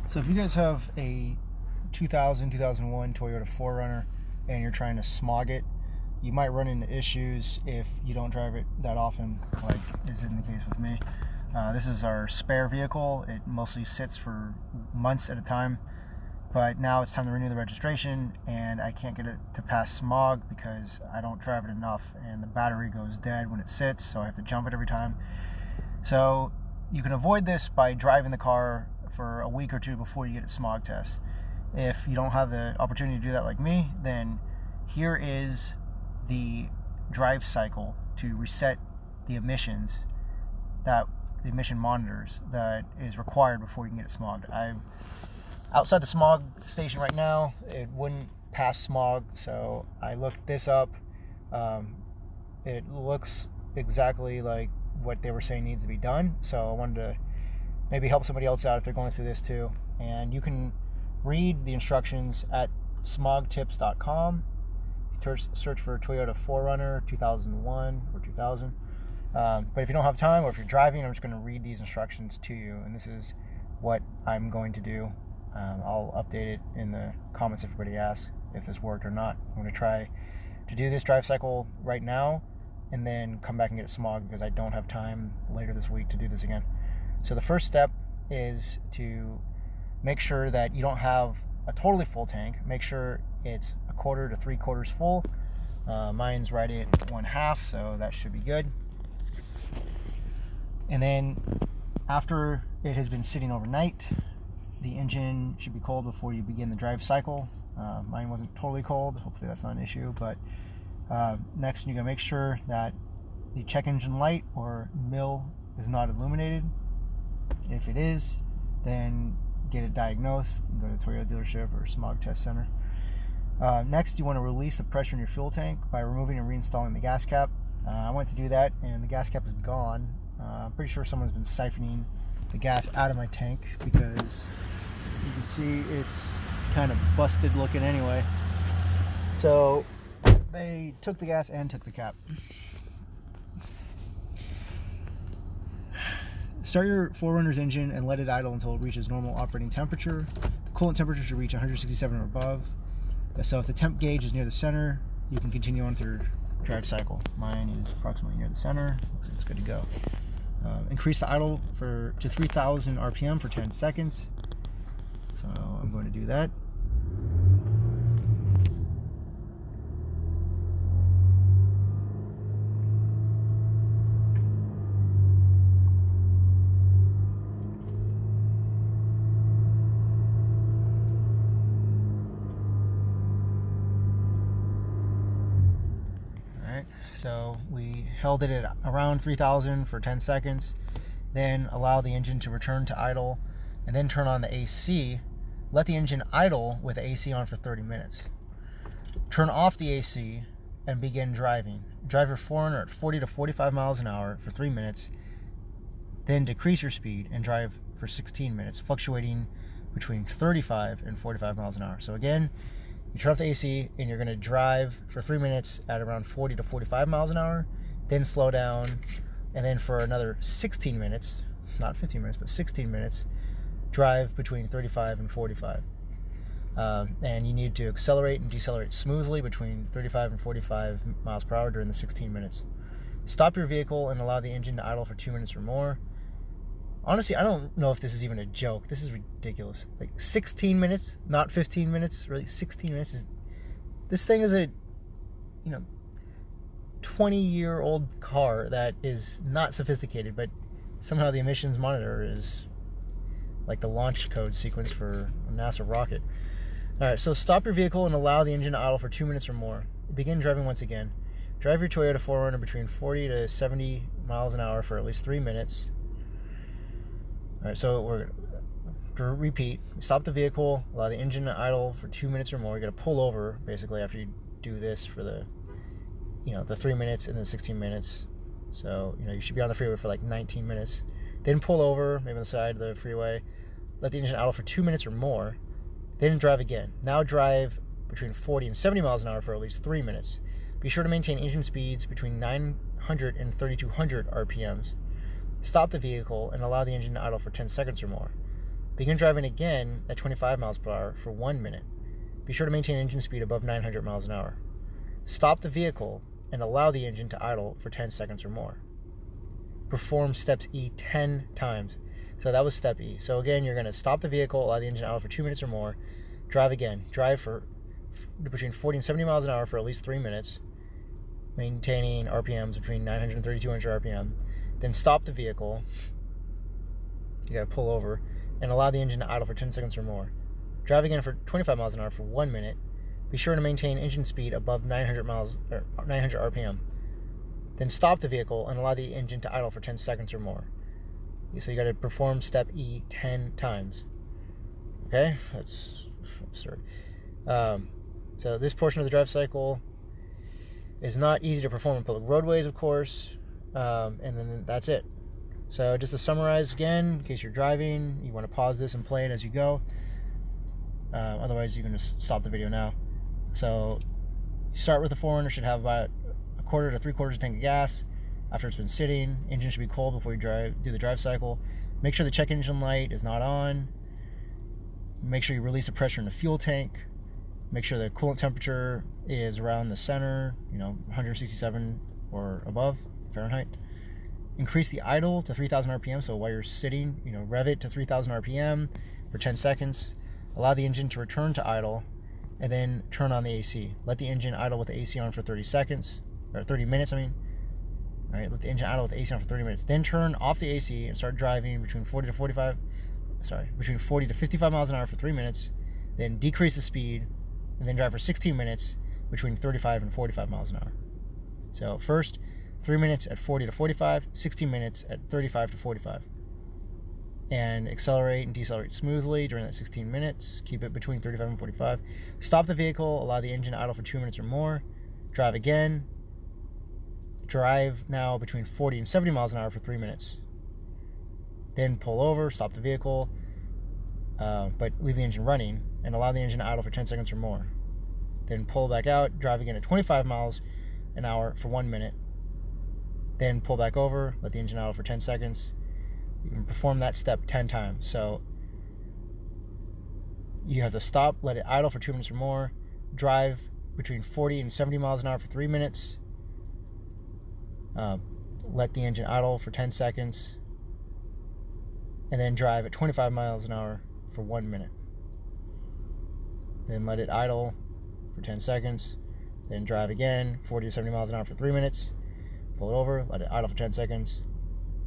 So if you guys have a 2001 Toyota 4Runner and you're trying to smog it, you might run into issues if you don't drive it that often, like is in the case with me. This is our spare vehicle. It mostly sits for months at a time, but now it's time to renew the registration, and I can't get it to pass smog because I don't drive it enough, and the battery goes dead when it sits, so I have to jump it every time. So you can avoid this by driving the car for a week or two before you get a smog test. If you don't have the opportunity to do that like me, then here is the drive cycle to reset the emissions, that the emission monitors that is required before you can get it smogged. I'm outside the smog station right now. It wouldn't pass smog, so I looked this up. It looks exactly like what they were saying needs to be done, so I wanted to maybe help somebody else out if they're going through this too. And you can read the instructions at smogtips.com. Search for Toyota 4Runner 2001 or 2000. But if you don't have time, or if you're driving, I'm just going to read these instructions to you, and this is what I'm going to do. I'll update it in the comments if everybody asks if this worked or not. I'm going to try to do this drive cycle right now and then come back and get it smogged because I don't have time later this week to do this again. So the first step is to make sure that you don't have a totally full tank. Make sure it's a quarter to 3/4 full. Mine's right at 1/2, so that should be good. And then after it has been sitting overnight, the engine should be cold before you begin the drive cycle. Mine wasn't totally cold. Hopefully that's not an issue. But next, you're going to make sure that the check engine light or MIL is not illuminated. If it is, then get it diagnosed. You can go to the Toyota dealership or smog test center. Next, you want to release the pressure in your fuel tank by removing and reinstalling the gas cap. I went to do that, and the gas cap is gone. I'm pretty sure someone's been siphoning the gas out of my tank because you can see it's kind of busted looking anyway. So they took the gas and took the cap. Start your 4Runner's engine and let it idle until it reaches normal operating temperature. The coolant temperature should reach 167 or above. So if the temp gauge is near the center, you can continue on through drive cycle. Mine is approximately near the center. Looks like it's good to go. Increase the idle to 3,000 RPM for 10 seconds. So I'm going to do that. So we held it at around 3,000 for 10 seconds, then allow the engine to return to idle, and then turn on the AC. Let the engine idle with the AC on for 30 minutes. Turn off the AC and begin driving. Drive your 4Runner at 40 to 45 miles an hour for 3 minutes, then decrease your speed and drive for 16 minutes, fluctuating between 35 and 45 miles an hour. So again, you turn off the AC and you're going to drive for 3 minutes at around 40 to 45 miles an hour, then slow down, and then for another 16 minutes, not 15 minutes, but 16 minutes, drive between 35 and 45. And you need to accelerate and decelerate smoothly between 35 and 45 miles per hour during the 16 minutes. Stop your vehicle and allow the engine to idle for 2 minutes or more. Honestly, I don't know if this is even a joke. This is ridiculous. Like 16 minutes, not 15 minutes. Really, 16 minutes. This thing is a, 20-year-old car that is not sophisticated, but somehow the emissions monitor is like the launch code sequence for a NASA rocket. All right, so stop your vehicle and allow the engine to idle for 2 minutes or more. Begin driving once again. Drive your Toyota 4Runner between 40 to 70 miles an hour for at least 3 minutes. All right, so we're to repeat. Stop the vehicle, allow the engine to idle for 2 minutes or more. You're going to pull over basically after you do this for the 3 minutes and then 16 minutes. So, you should be on the freeway for like 19 minutes. Then pull over, maybe on the side of the freeway. Let the engine idle for 2 minutes or more. Then drive again. Now drive between 40 and 70 miles an hour for at least 3 minutes. Be sure to maintain engine speeds between 900 and 3,200 RPMs. Stop the vehicle and allow the engine to idle for 10 seconds or more. Begin driving again at 25 miles per hour for 1 minute. Be sure to maintain engine speed above 900 miles an hour. Stop the vehicle and allow the engine to idle for 10 seconds or more. Perform steps E 10 times. So that was step E. So again, you're going to stop the vehicle, allow the engine to idle for 2 minutes or more. Drive again. Drive for between 40 and 70 miles an hour for at least 3 minutes, maintaining RPMs between 900 and 3200 RPM. Then stop the vehicle. You got to pull over and allow the engine to idle for 10 seconds or more. Drive again for 25 miles an hour for 1 minute. Be sure to maintain engine speed above 900 RPM. Then stop the vehicle and allow the engine to idle for 10 seconds or more. So you got to perform step E 10 times. Okay, that's absurd. So this portion of the drive cycle is not easy to perform on public roadways, of course, and then that's it. So just to summarize again, in case you're driving, you want to pause this and play it as you go. Otherwise, you can just stop the video now. So start with the 4Runner, should have about a quarter to 3/4 tank of gas. After it's been sitting, engine should be cold before you do the drive cycle. Make sure the check engine light is not on. Make sure you release the pressure in the fuel tank. Make sure the coolant temperature is around the center, 167 or above Fahrenheit. Increase the idle to 3,000 RPM. So while you're sitting, rev it to 3,000 RPM for 10 seconds. Allow the engine to return to idle, and then turn on the AC. Let the engine idle with the AC on for 30 minutes. All right, let the engine idle with the AC on for 30 minutes. Then turn off the AC and start driving between 40 to 55 miles an hour for 3 minutes. Then decrease the speed, and then drive for 16 minutes between 35 and 45 miles an hour. So first, 3 minutes at 40 to 45, 16 minutes at 35 to 45. And accelerate and decelerate smoothly during that 16 minutes. Keep it between 35 and 45. Stop the vehicle, allow the engine to idle for 2 minutes or more. Drive again. Drive now between 40 and 70 miles an hour for 3 minutes. Then pull over, stop the vehicle, but leave the engine running, and allow the engine to idle for 10 seconds or more. Then pull back out, drive again at 25 miles an hour for 1 minute. Then pull back over, let the engine idle for 10 seconds. You can perform that step 10 times. So you have to stop, let it idle for 2 minutes or more, drive between 40 and 70 miles an hour for 3 minutes, let the engine idle for 10 seconds, and then drive at 25 miles an hour for 1 minute. Then let it idle for 10 seconds, then drive again 40 to 70 miles an hour for 3 minutes, pull it over, let it idle for 10 seconds,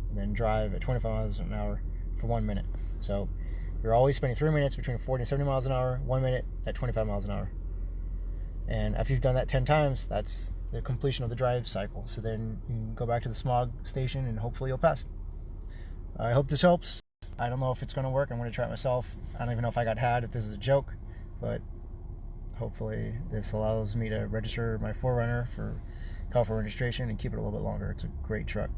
and then drive at 25 miles an hour for 1 minute. So you're always spending 3 minutes between 40 and 70 miles an hour, 1 minute at 25 miles an hour. And after you've done that 10 times, that's the completion of the drive cycle. So then you can go back to the smog station and hopefully you'll pass. I hope this helps. I don't know if it's going to work. I'm going to try it myself. I don't even know if I got had, if this is a joke, but hopefully this allows me to register my 4Runner for California registration and keep it a little bit longer. It's a great truck.